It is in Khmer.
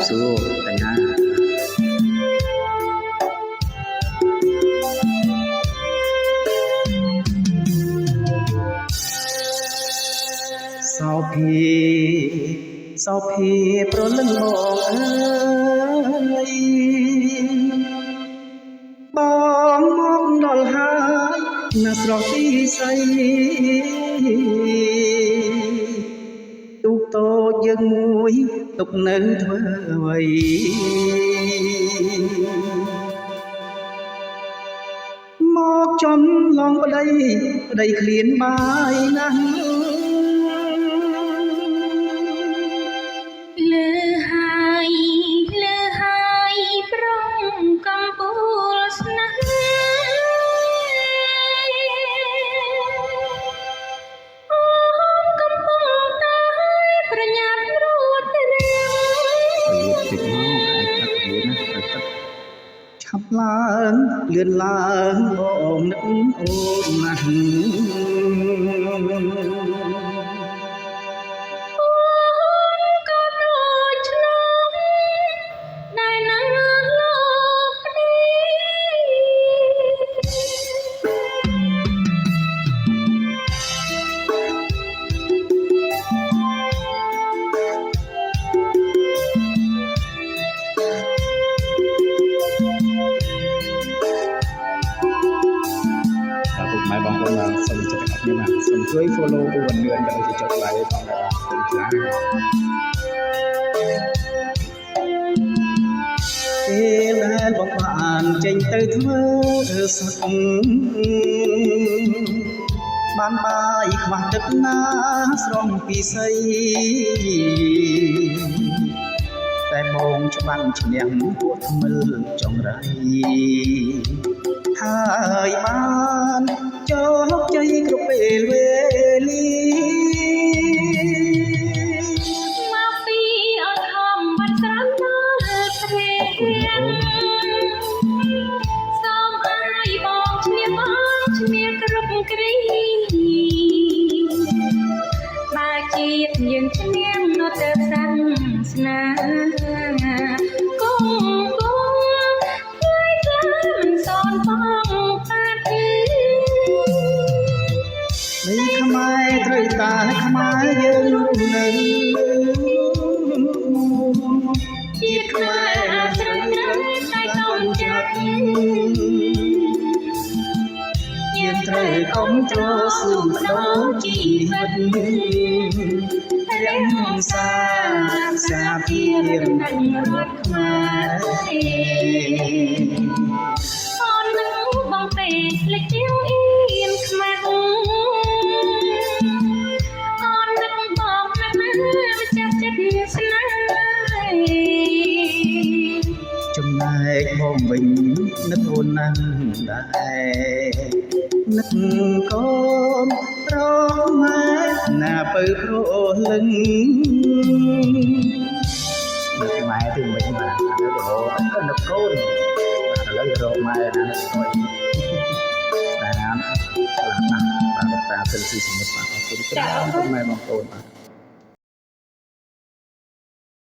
សួរកញ្ញាសោភាប្រលឹងបងអើយបងមកដល់ហើយណាស្រស់ទីស័យទូកតូចយើងមួយទុកនៅធ្វើអ្វីមកចំឡងប្តីឃ្លានបាយណាស់លើហើយប្រងកំពូលស្នេហ៍អូកំពុងតែប្រញាប់រួតរាំតិចមកឯទឹកវាណាទឹកឆាប់ឡើងលឿនឡើងបងនឹកអូនណាស់ម៉ែបងប្អូនបានសូមជម្រាបគ្នាបាទសូមជួយ follow ពូវណ្ណឿនក៏ដូចជាចុច like ផងដែរបាទសូមខ្លាពេលដែលបងបានចេញទៅធ្វើសឹកបានបាយខ្វះទឹកណាស្រង់ពីសីតែបងច្បាំងឈ្នះពួតថ្មិលចង្រៃហើយបានជោគជ័យគ្រប់ពេលវេលាមកពីអង្ខំបាត់ស្រាំដល់ព្រេសូមអើយបងឈ្នះគ្រប់គ្រីបើជាតិយើងឈ្នះនៅតែសាសនាគង់សនបងតាទីនៃខ្មែរត្រូវតាខ្មែរយើងនៅជាតិខ្មែរអាស្រ័យតែកូនចិត្តយើងត្រូវគាំទ្រស៊ូបដូរជីវិតរាំងសាភារនឹងរដ្ឋខ្មែរអូននឹងបងពេលលេចទៀងអៀនខ្មាស់អូននឹងបងណាស់ម្ចាស់ចិត្តស្នេហ៍ចំណែកបងវិញនឹកអូនណាស់ដែរនឹកកូនរកម៉ែណាពៅប្រលឹងនឹកម៉ែទៅវិញបាទឥឡូវទៅនឹកកូនបាទឥឡូវរកម៉ែណានឹកកូនបាទណាស់ខ្លាំងណាស់បាទតាសិនស៊ីសមុទ្របាទអរគុណច្រើនម៉ែបងប្អូនបាទ